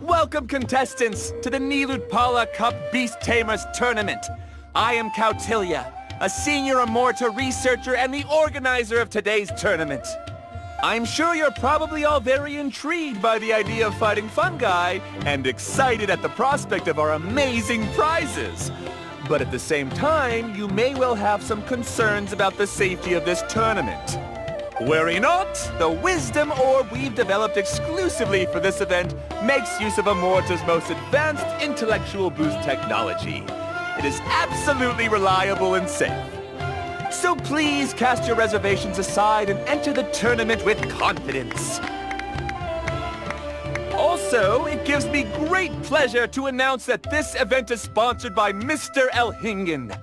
Welcome, contestants, to the Nilutpala Cup Beast Tamers Tournament. I am Kautilya, a senior Amorta researcher and the organizer of today's tournament. I'm sure you're probably all very intrigued by the idea of fighting fungi and excited at the prospect of our amazing prizes. But at the same time, you may well have some concerns about the safety of this tournament. Worry not, the Wisdom Orb we've developed exclusively for this event makes use of Amorta's most advanced intellectual boost technology. It is absolutely reliable and safe. So please cast your reservations aside and enter the tournament with confidence. Also, it gives me great pleasure to announce that this event is sponsored by Mr. Elhingen,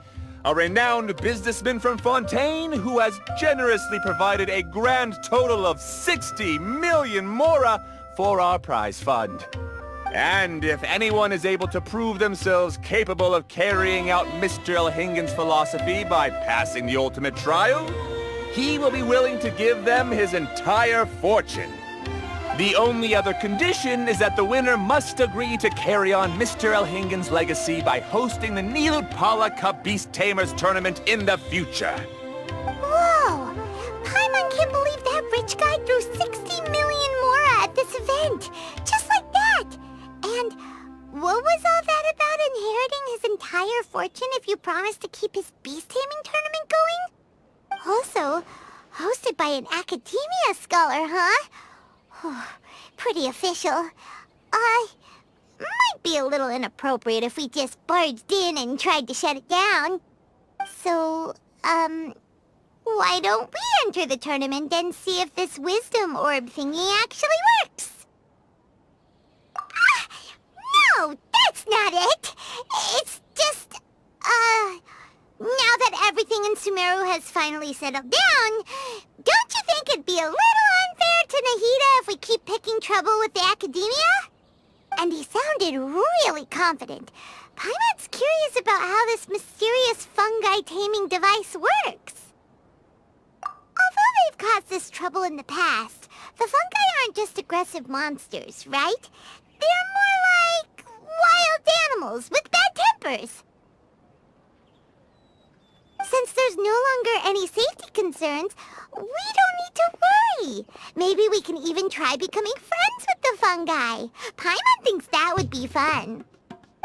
a renowned businessman from Fontaine who has generously provided a grand total of 60 million mora for our prize fund. And if anyone is able to prove themselves capable of carrying out Mr. Elhingen's philosophy by passing the ultimate trial, he will be willing to give them his entire fortune. The only other condition is that the winner must agree to carry on Mr. Elhingen's legacy by hosting the Nilutpala Cup Beast Tamers Tournament in the future. Whoa! Paimon can't believe that rich guy threw 60 million mora at this event! Just like that! And what was all that about inheriting his entire fortune if you promised to keep his beast taming tournament going? Also, hosted by an academia scholar, huh? Pretty official. Might be a little inappropriate if we just barged in and tried to shut it down. So, why don't we enter the tournament and see if this wisdom orb thingy actually works? No, that's not it! It's just, now that everything in Sumeru has finally settled down, don't you think it'd be a little unfair to Nahida if we keep picking trouble with the academia? And he sounded really confident. Paimon's curious about how this mysterious fungi taming device works. Although they've caused us trouble in the past, the fungi aren't just aggressive monsters, right? They're more like wild animals with bad tempers. Since there's no longer any safety concerns, we don't need to worry. Maybe we can even try becoming friends with the fungi. Paimon thinks that would be fun.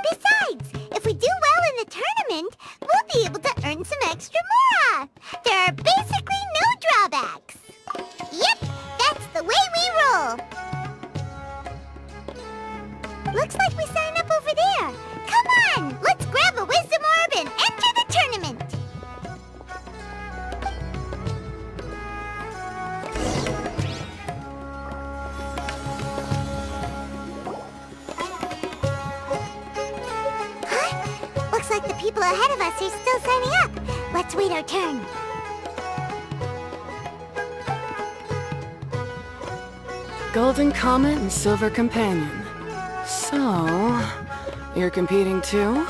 Besides, if we do well in the tournament, we'll be able to earn some extra mora. There are basically no drawbacks. Yep, that's the way we roll. Looks like we sign up over there. Come on, let's grab a wisdom orb and enter the tournament. Looks like the people ahead of us are still signing up. Let's wait our turn. Golden Comet and Silver Companion. So, you're competing too?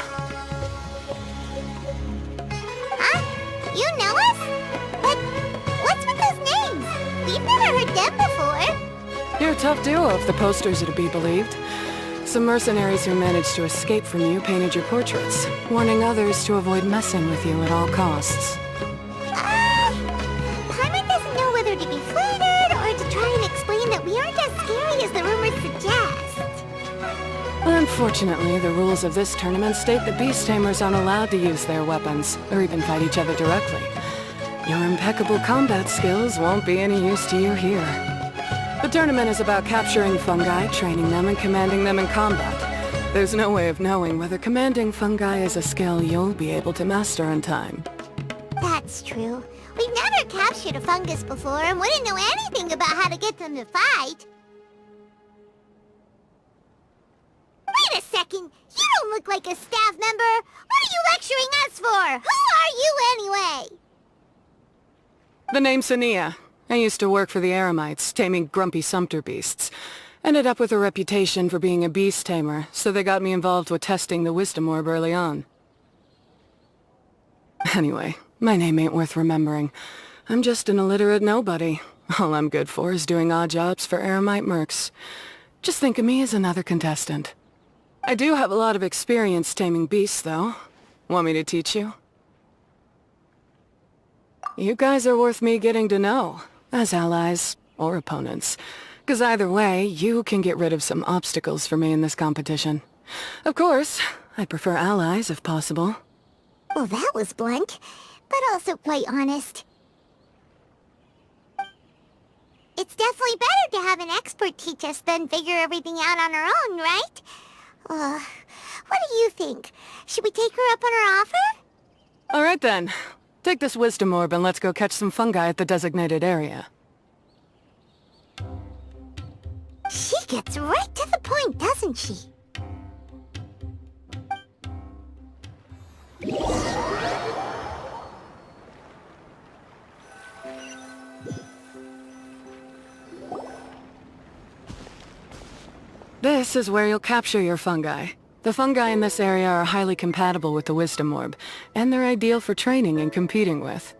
Huh? You know us? But what's with those names? We've never heard them before. You're a tough duo if the posters are to be believed. Some mercenaries who managed to escape from you painted your portraits, warning others to avoid messing with you at all costs. Paimon doesn't know whether to be flattered or to try and explain that we aren't as scary as the rumors suggest. Unfortunately, the rules of this tournament state that beast tamers aren't allowed to use their weapons, or even fight each other directly. Your impeccable combat skills won't be any use to you here. The tournament is about capturing fungi, training them, and commanding them in combat. There's no way of knowing whether commanding fungi is a skill you'll be able to master in time. That's true. We've never captured a fungus before and wouldn't know anything about how to get them to fight. Wait a second! You don't look like a staff member! What are you lecturing us for? Who are you anyway? The name's Sania. I used to work for the Eremites, taming grumpy sumpter beasts. Ended up with a reputation for being a beast tamer, so they got me involved with testing the wisdom orb early on. Anyway, my name ain't worth remembering. I'm just an illiterate nobody. All I'm good for is doing odd jobs for Eremite mercs. Just think of me as another contestant. I do have a lot of experience taming beasts, though. Want me to teach you? You guys are worth me getting to know, as allies or opponents. 'Cause either way, you can get rid of some obstacles for me in this competition. Of course, I prefer allies if possible. Well, that was blunt, but also quite honest. It's definitely better to have an expert teach us than figure everything out on our own, right? What do you think? Should we take her up on her offer? Alright then. Take this wisdom orb and let's go catch some fungi at the designated area. She gets right to the point, doesn't she? This is where you'll capture your fungi. The fungi in this area are highly compatible with the wisdom orb, and they're ideal for training and competing with.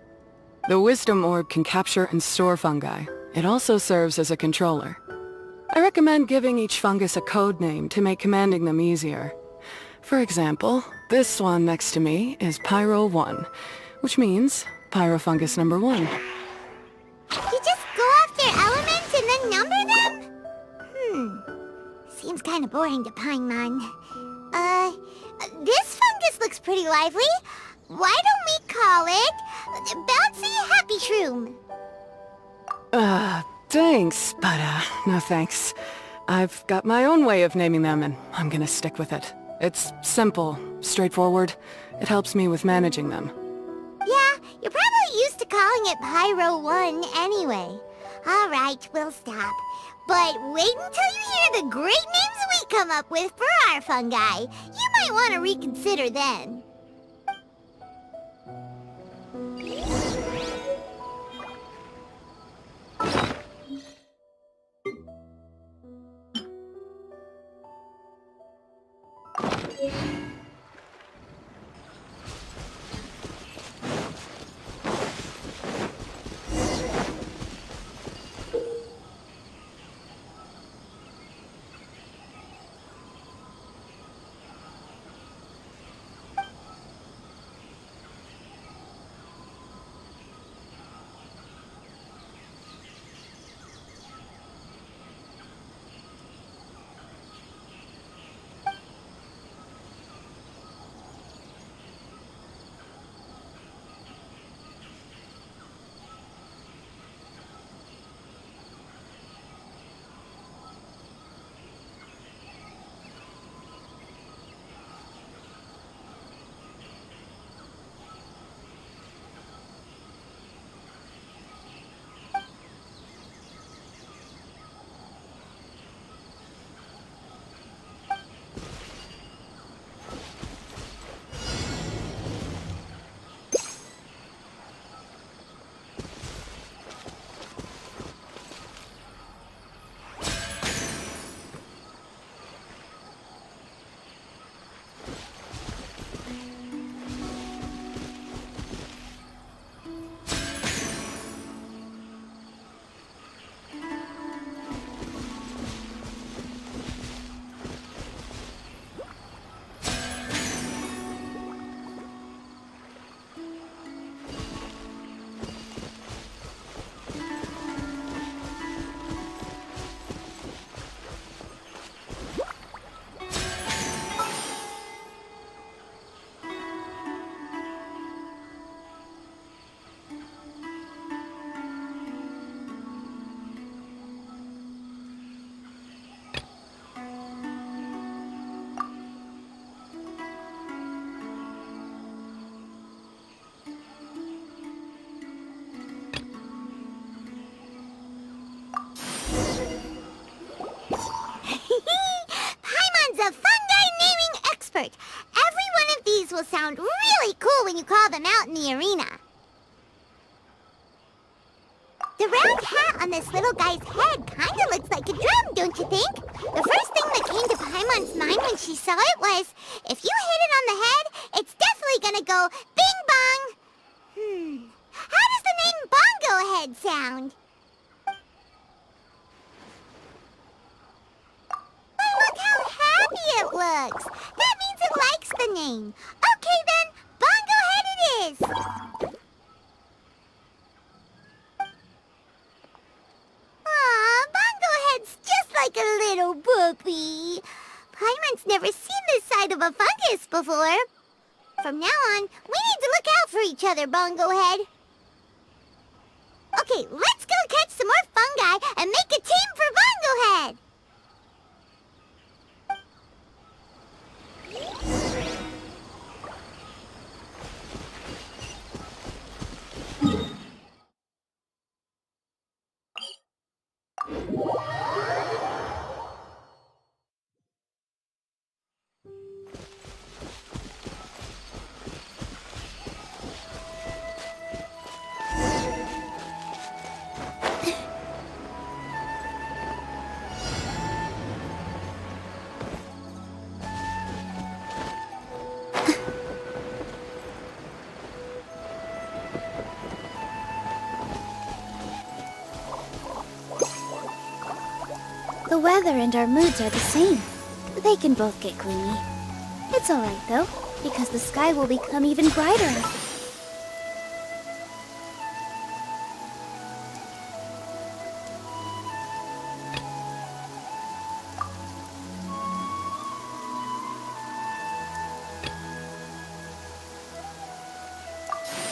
The wisdom orb can capture and store fungi. It also serves as a controller. I recommend giving each fungus a code name to make commanding them easier. For example, this one next to me is Pyro 1, which means Pyrofungus number 1. You just go off their elements and then number them? Seems kind of boring to Paimon. This fungus looks pretty lively. Why don't we call it Bouncy Happy Shroom? Thanks, but no thanks. I've got my own way of naming them and I'm gonna stick with it. It's simple, straightforward. It helps me with managing them. Yeah, you're probably used to calling it Pyro 1 anyway. Alright, we'll stop. But wait until you hear the great names we come up with for our fungi. You might want to reconsider then. effort. Every one of these will sound really cool when you call them out in the arena. The round hat on this little guy's head kinda looks like a drum, don't you think? The first thing that came to Paimon's mind when she saw it was, if you hit it on the head, it's definitely gonna go bing bong. How does the name Bongo Head sound? Oh, look how happy it looks. That means it likes the name. Okay then, Bongo Head it is. Aw, Bongo Head's just like a little puppy. Paimon's never seen this side of a fungus before. From now on, we need to look out for each other, Bongo Head. Okay, let's go catch some more fungi and make a team for Bongo Head. The weather and our moods are the same. They can both get gloomy. It's alright though, because the sky will become even brighter.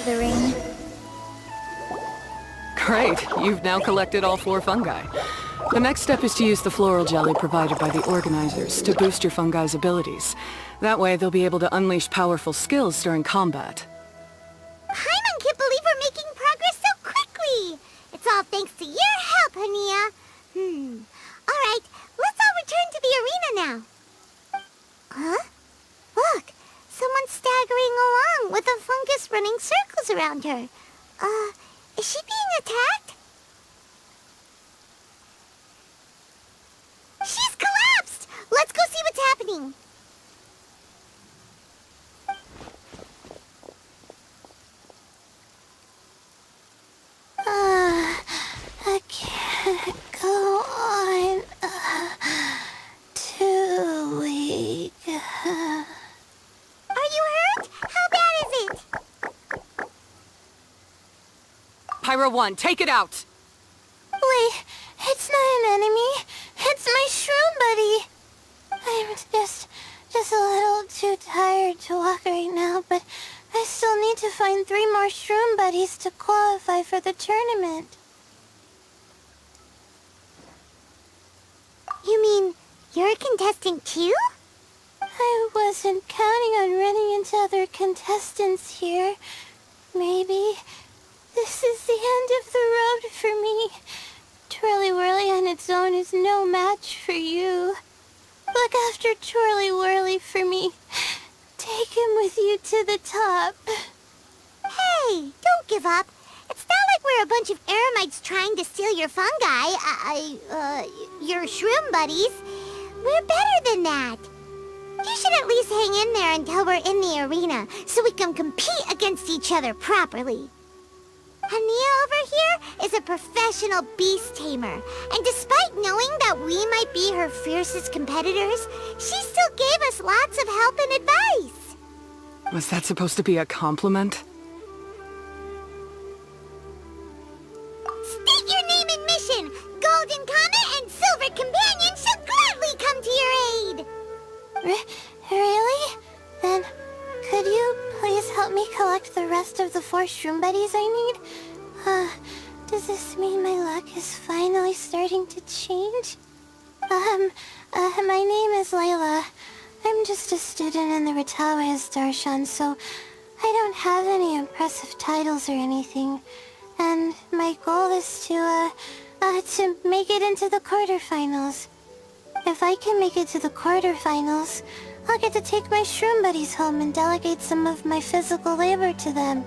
The rain. Great, you've now collected all 4 fungi. The next step is to use the floral jelly provided by the organizers to boost your fungi's abilities. That way they'll be able to unleash powerful skills during combat. Paimon can't believe we're making progress so quickly. It's all thanks to your help, Hania. All right, let's all return to the arena now. Huh? Look, someone's staggering along with a fungus running circles around her. Is she being attacked? She's collapsed! Let's go see what's happening. I can't go on. Too weak. Are you hurt? How bad is it? Pyro 1, take it out! Wait, it's not an enemy. It's my shroom buddy. I'm just a little too tired to walk right now, but I still need to find 3 more shroom buddies to qualify for the tournament. You mean you're a contestant too? I wasn't counting on running into other contestants here. Maybe this is the end of the road for me. Twirly Whirly on its own is no match for you. Look after Twirly Whirly for me. Take him with you to the top. Hey, don't give up. It's not like we're a bunch of eremites trying to steal your fungi. Your shroom buddies. We're better than that. You should at least hang in there until we're in the arena, so we can compete against each other properly. Hania over here is a professional beast tamer, and despite knowing that we might be her fiercest competitors, she still gave us lots of help and advice. Was that supposed to be a compliment? State your name and mission. Golden Comet and Silver Companion shall gladly come to your aid. Really? Then, could you please help me collect the rest of the 4 shroom buddies I need? Does this mean my luck is finally starting to change? My name is Layla. I'm just a student in the Ratawa's Darshan, so I don't have any impressive titles or anything. And my goal is to make it into the quarterfinals. If I can make it to the quarterfinals, I'll get to take my shroom buddies home and delegate some of my physical labor to them.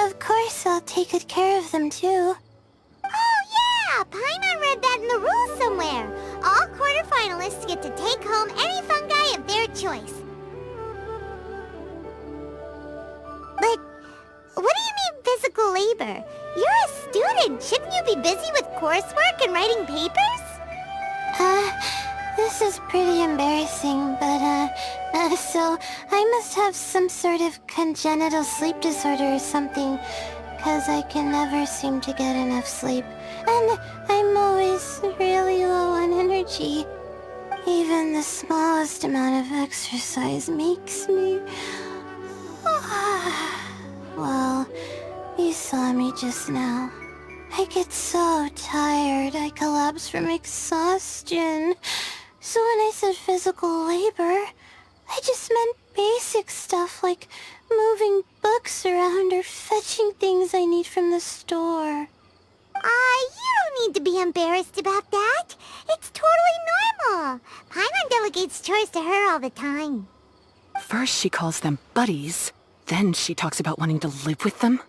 Of course, I'll take good care of them too. Oh yeah! Paimon read that in the rules somewhere. All quarterfinalists get to take home any fungi of their choice. But what do you mean physical labor? You're a student. Shouldn't you be busy with coursework and writing papers? This is pretty embarrassing, but, so I must have some sort of congenital sleep disorder or something, 'cause I can never seem to get enough sleep, and I'm always really low on energy. Even the smallest amount of exercise makes me... Well, you saw me just now. I get so tired, I collapse from exhaustion. So when I said physical labor, I just meant basic stuff like moving books around or fetching things I need from the store. You don't need to be embarrassed about that. It's totally normal. Paimon delegates chores to her all the time. First she calls them buddies, then she talks about wanting to live with them?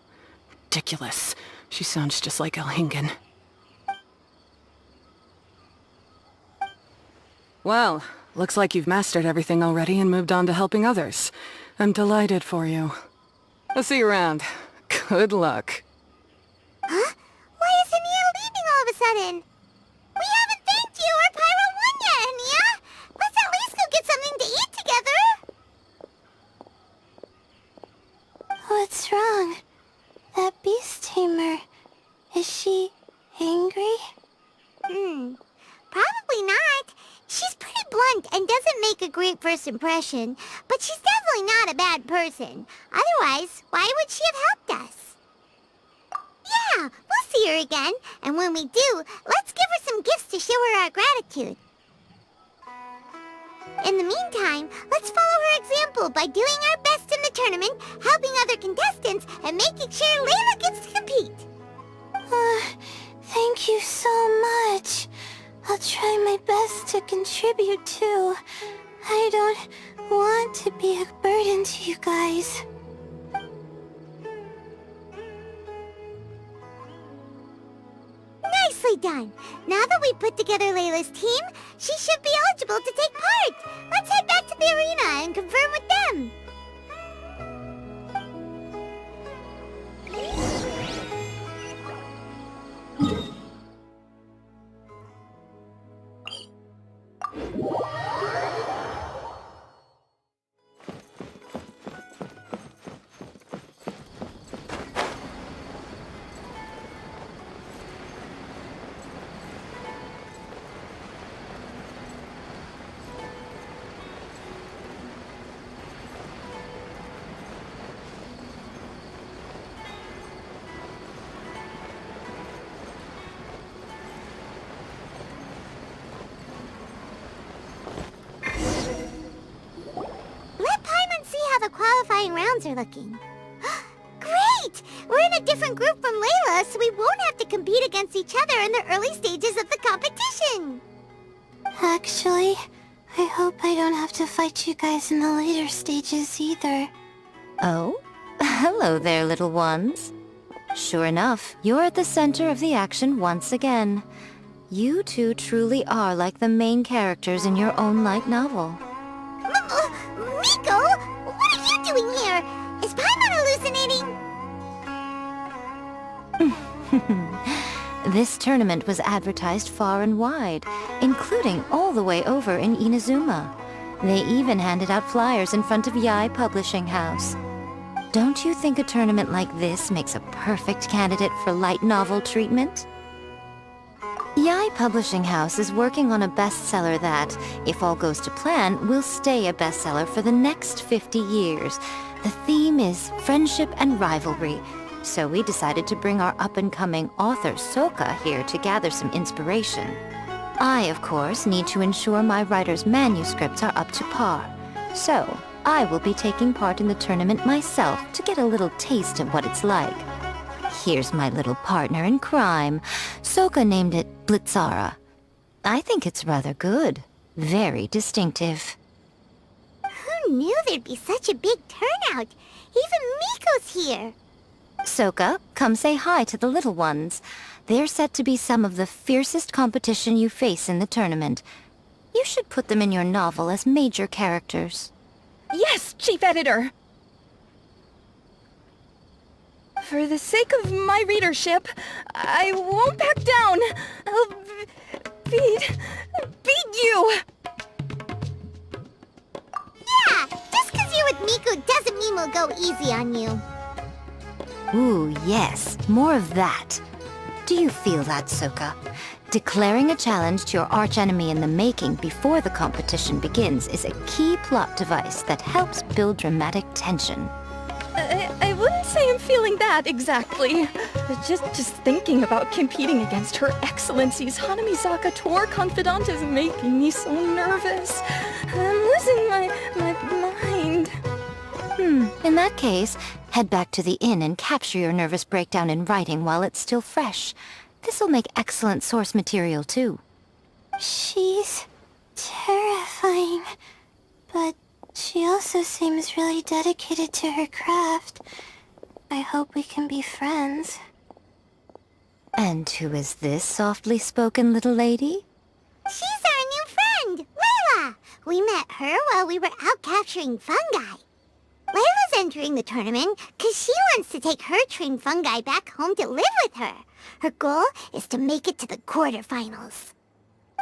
Ridiculous. She sounds just like Elhingen. Well, looks like you've mastered everything already and moved on to helping others. I'm delighted for you. I'll see you around. Good luck. Huh? Why is Ania leaving all of a sudden? We haven't thanked you or Pyro won yet, Ania! Let's at least go get something to eat together! What's wrong? That beast tamer... Is she... angry? Probably not. She's pretty blunt and doesn't make a great first impression, but she's definitely not a bad person. Otherwise, why would she have helped us? Yeah, we'll see her again, and when we do, let's give her some gifts to show her our gratitude. In the meantime, let's follow her example by doing our best in the tournament, helping other contestants, and making sure Layla gets to compete. Thank you so much. I'll try my best to contribute too. I don't want to be a burden to you guys. Nicely done. Now that we put together Layla's team, she should be eligible to take part. Let's head back to the arena and confirm with them. The qualifying rounds are looking. Great! We're in a different group from Layla, so we won't have to compete against each other in the early stages of the competition. Actually, I hope I don't have to fight you guys in the later stages either. Oh? Hello there, little ones. Sure enough, you're at the center of the action once again. You two truly are like the main characters in your own light novel. Miko! What are you doing here? Is Paimon hallucinating? This tournament was advertised far and wide, including all the way over in Inazuma. They even handed out flyers in front of Yai Publishing House. Don't you think a tournament like this makes a perfect candidate for light novel treatment? Yai Publishing House is working on a bestseller that, if all goes to plan, will stay a bestseller for the next 50 years. The theme is friendship and rivalry, so we decided to bring our up-and-coming author Soka here to gather some inspiration. I, of course, need to ensure my writer's manuscripts are up to par, so I will be taking part in the tournament myself to get a little taste of what it's like. Here's my little partner in crime. Soka named it Blitzara. I think it's rather good. Very distinctive. Who knew there'd be such a big turnout? Even Miko's here. Soka, come say hi to the little ones. They're set to be some of the fiercest competition you face in the tournament. You should put them in your novel as major characters. Yes, Chief Editor! For the sake of my readership, I won't back down. I'll beat you! Yeah, just 'cause you're with Miko doesn't mean we'll go easy on you. Ooh, yes, more of that. Do you feel that, Soka? Declaring a challenge to your archenemy in the making before the competition begins is a key plot device that helps build dramatic tension. I wouldn't say I'm feeling that exactly. Just thinking about competing against Her Excellency's Hanamizaka tour confidant is making me so nervous. I'm losing my mind. In that case, head back to the inn and capture your nervous breakdown in writing while it's still fresh. This'll make excellent source material, too. She's terrifying, but she also seems really dedicated to her craft. I hope we can be friends. And who is this softly spoken little lady? She's our new friend, Layla. We met her while we were out capturing fungi. Layla's entering the tournament because she wants to take her trained fungi back home to live with her. Her goal is to make it to the quarterfinals.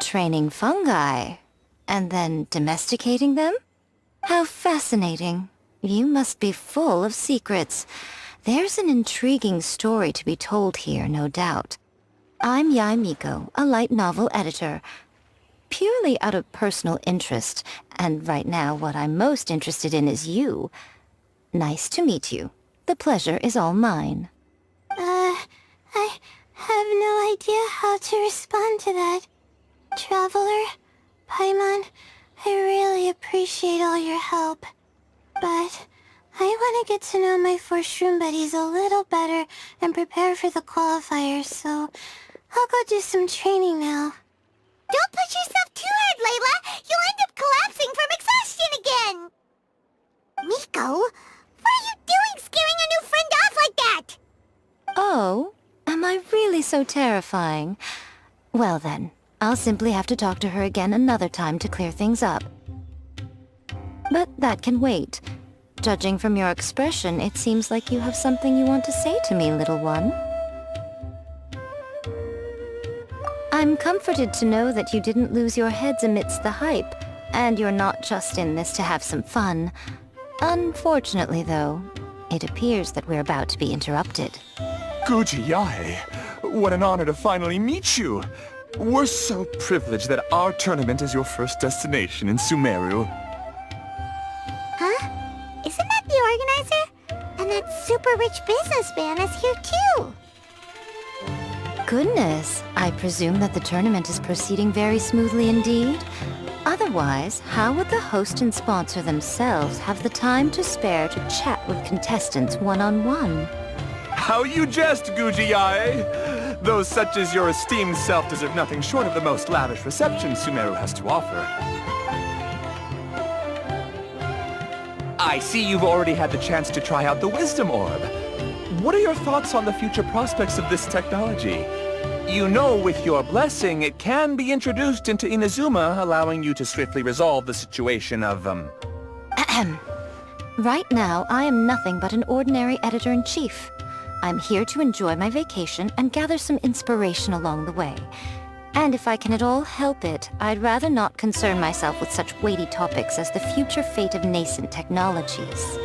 Training fungi, and then domesticating them? How fascinating. You must be full of secrets. There's an intriguing story to be told here, no doubt. I'm Yae Miko, a light novel editor. Purely out of personal interest, and right now what I'm most interested in is you. Nice to meet you. The pleasure is all mine. I have no idea how to respond to that. Traveler, Paimon, I really appreciate all your help. But I want to get to know my 4 shroom buddies a little better and prepare for the qualifiers, so I'll go do some training now. Don't push yourself too hard, Layla. You'll end up collapsing from exhaustion again. Miko, what are you doing scaring a new friend off like that? Oh, am I really so terrifying? Well then, I'll simply have to talk to her again another time to clear things up. But that can wait. Judging from your expression, it seems like you have something you want to say to me, little one. I'm comforted to know that you didn't lose your heads amidst the hype, and you're not just in this to have some fun. Unfortunately, though, it appears that we're about to be interrupted. Guji Yae, what an honor to finally meet you. We're so privileged that our tournament is your first destination in Sumeru. Huh? Isn't that the organizer? And that super rich businessman is here too. Goodness, I presume that the tournament is proceeding very smoothly indeed. Otherwise, how would the host and sponsor themselves have the time to spare to chat with contestants one-on-one? How you jest, Guji Yae! Those such as your esteemed self deserve nothing short of the most lavish reception Sumeru has to offer. I see you've already had the chance to try out the Wisdom Orb. What are your thoughts on the future prospects of this technology? You know, with your blessing, it can be introduced into Inazuma, allowing you to swiftly resolve the situation of, Right now, I am nothing but an ordinary editor-in-chief. I'm here to enjoy my vacation and gather some inspiration along the way. And if I can at all help it, I'd rather not concern myself with such weighty topics as the future fate of nascent technologies.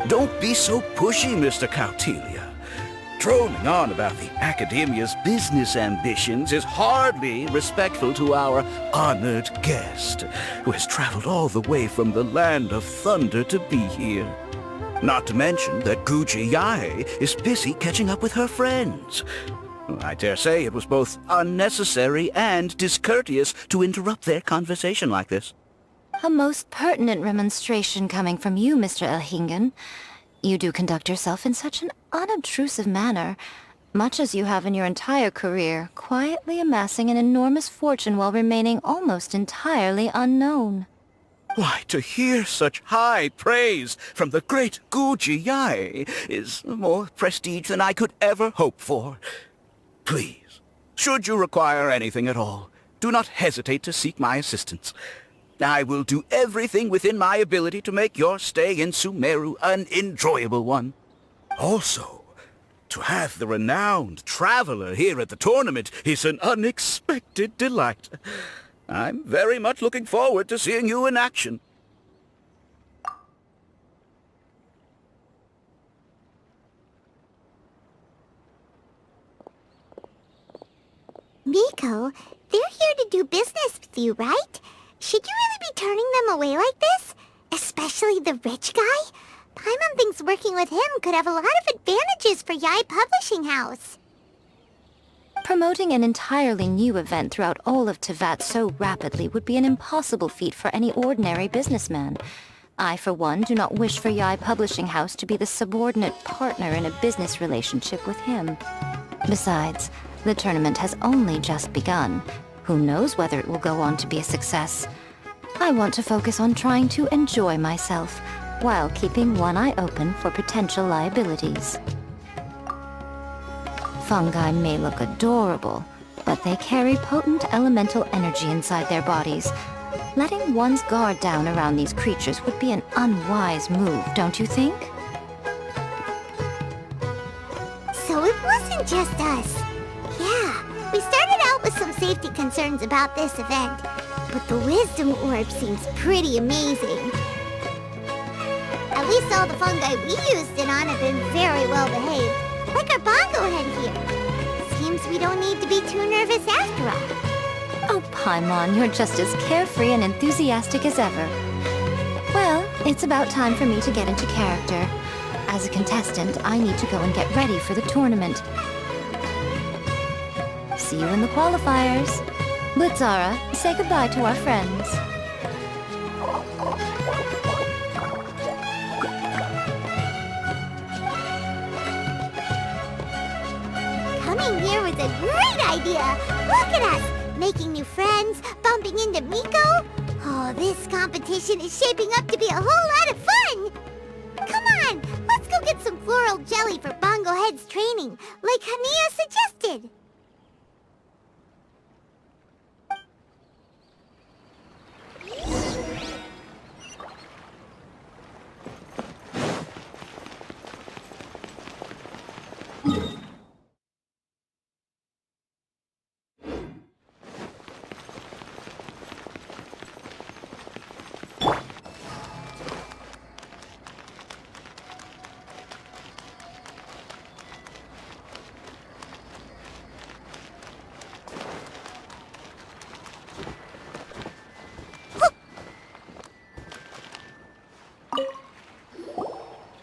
Don't be so pushy, Mr. Kautelia. Droning on about the Academia's business ambitions is hardly respectful to our honored guest, who has traveled all the way from the land of thunder to be here. Not to mention that Guji Yae is busy catching up with her friends. I dare say it was both unnecessary and discourteous to interrupt their conversation like this. A most pertinent remonstration coming from you, Mr. Elhingen. You do conduct yourself in such an unobtrusive manner, much as you have in your entire career, quietly amassing an enormous fortune while remaining almost entirely unknown. Why, to hear such high praise from the great Guji Yai is more prestige than I could ever hope for. Please, should you require anything at all, do not hesitate to seek my assistance. I will do everything within my ability to make your stay in Sumeru an enjoyable one. Also, to have the renowned traveler here at the tournament is an unexpected delight. I'm very much looking forward to seeing you in action. Miko, they're here to do business with you, right? Should you really be turning them away like this? Especially the rich guy? Paimon thinks working with him could have a lot of advantages for Yai Publishing House. Promoting an entirely new event throughout all of Teyvat so rapidly would be an impossible feat for any ordinary businessman. I, for one, do not wish for Yai Publishing House to be the subordinate partner in a business relationship with him. Besides, the tournament has only just begun. Who knows whether it will go on to be a success? I want to focus on trying to enjoy myself, while keeping one eye open for potential liabilities. Fungi may look adorable, but they carry potent elemental energy inside their bodies. Letting one's guard down around these creatures would be an unwise move, don't you think? So it wasn't just us. Yeah, we started out with some safety concerns about this event, but the Wisdom Orb seems pretty amazing. At least all the fungi we used it on have been very well behaved. Like our bongo head here. Seems we don't need to be too nervous after all. Oh, Paimon, you're just as carefree and enthusiastic as ever. Well, it's about time for me to get into character. As a contestant, I need to go and get ready for the tournament. See you in the qualifiers. Blitzara, say goodbye to our friends. Coming here was a great idea! Look at us! Making new friends, bumping into Miko. Oh, this competition is shaping up to be a whole lot of fun! Come on, let's go get some floral jelly for Bongo Head's training, like Hania suggested.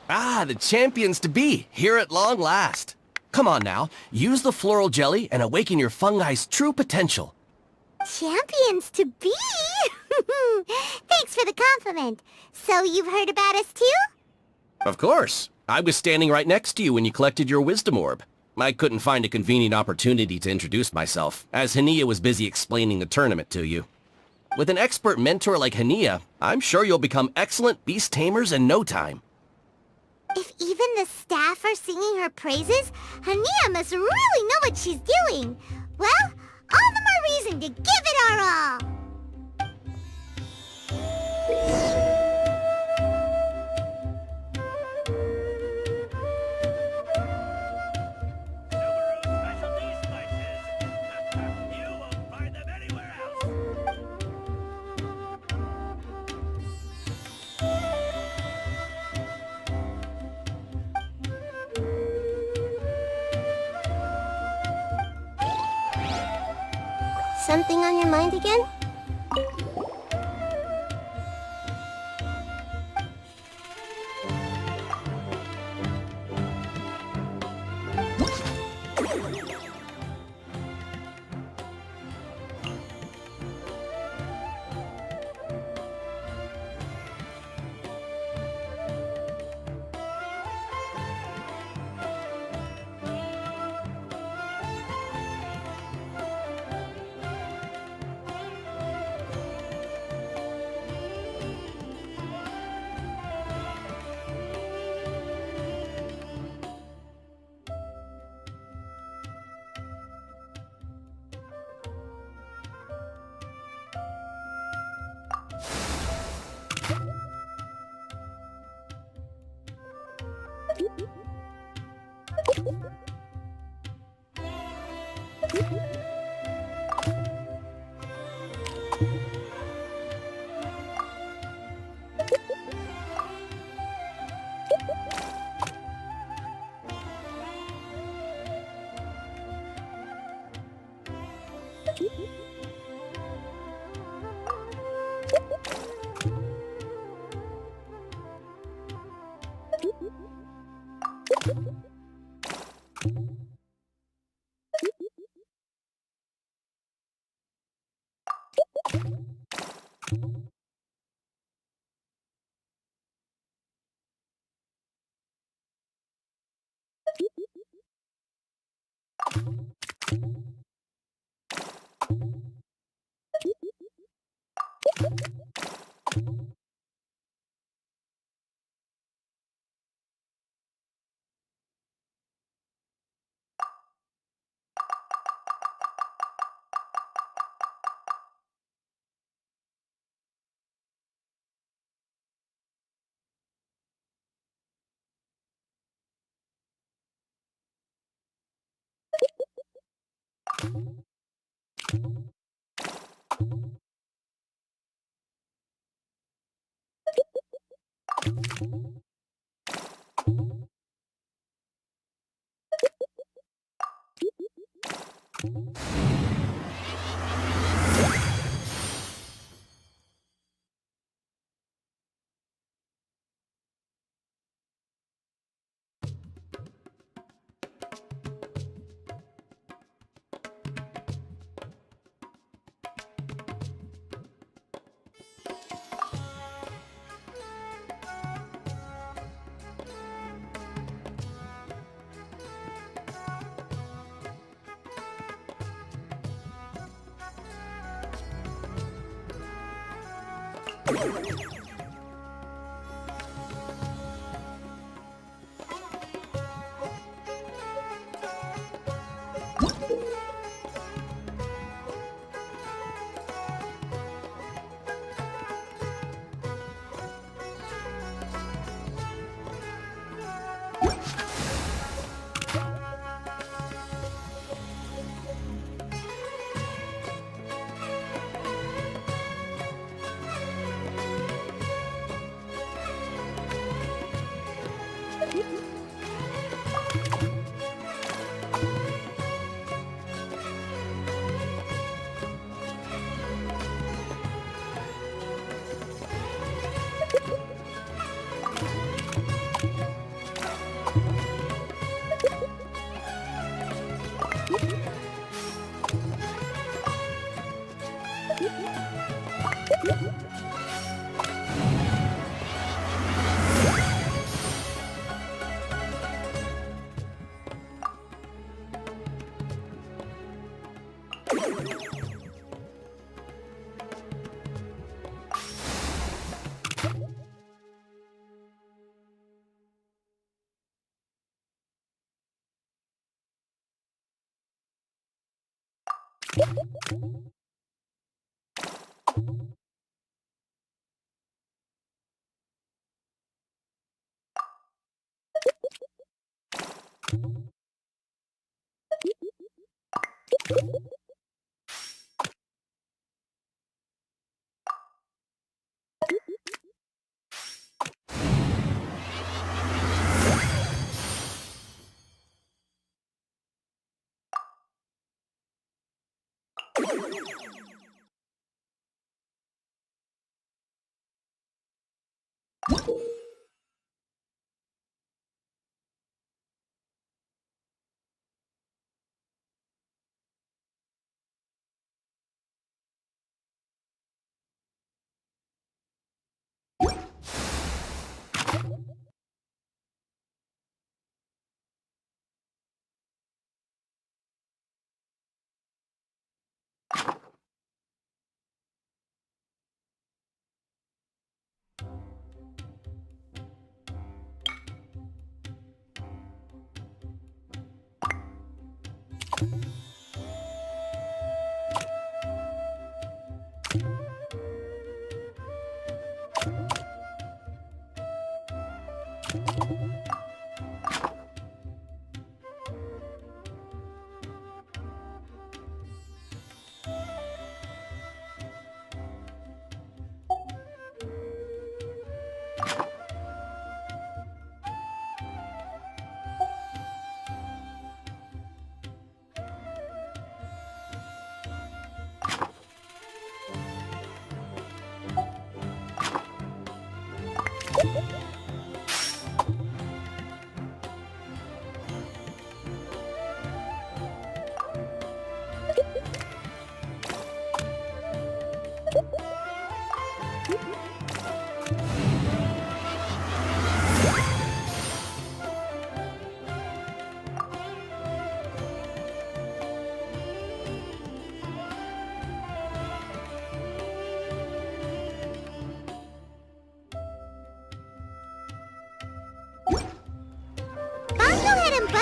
Ah, the champions to be, here at long last. Come on now, use the floral jelly and awaken your fungi's true potential. Champions to be? Thanks for the compliment. So you've heard about us too? Of course. I was standing right next to you when you collected your wisdom orb. I couldn't find a convenient opportunity to introduce myself, as Hania was busy explaining the tournament to you. With an expert mentor like Hania, I'm sure you'll become excellent beast tamers in no time. If even the staff are singing her praises, Hania must really know what she's doing. Well, all the more reason to give it our all. Something on your mind again?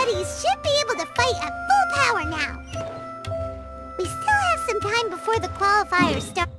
buddies should be able to fight at full power now. We still have some time before the qualifiers start.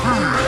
Huh?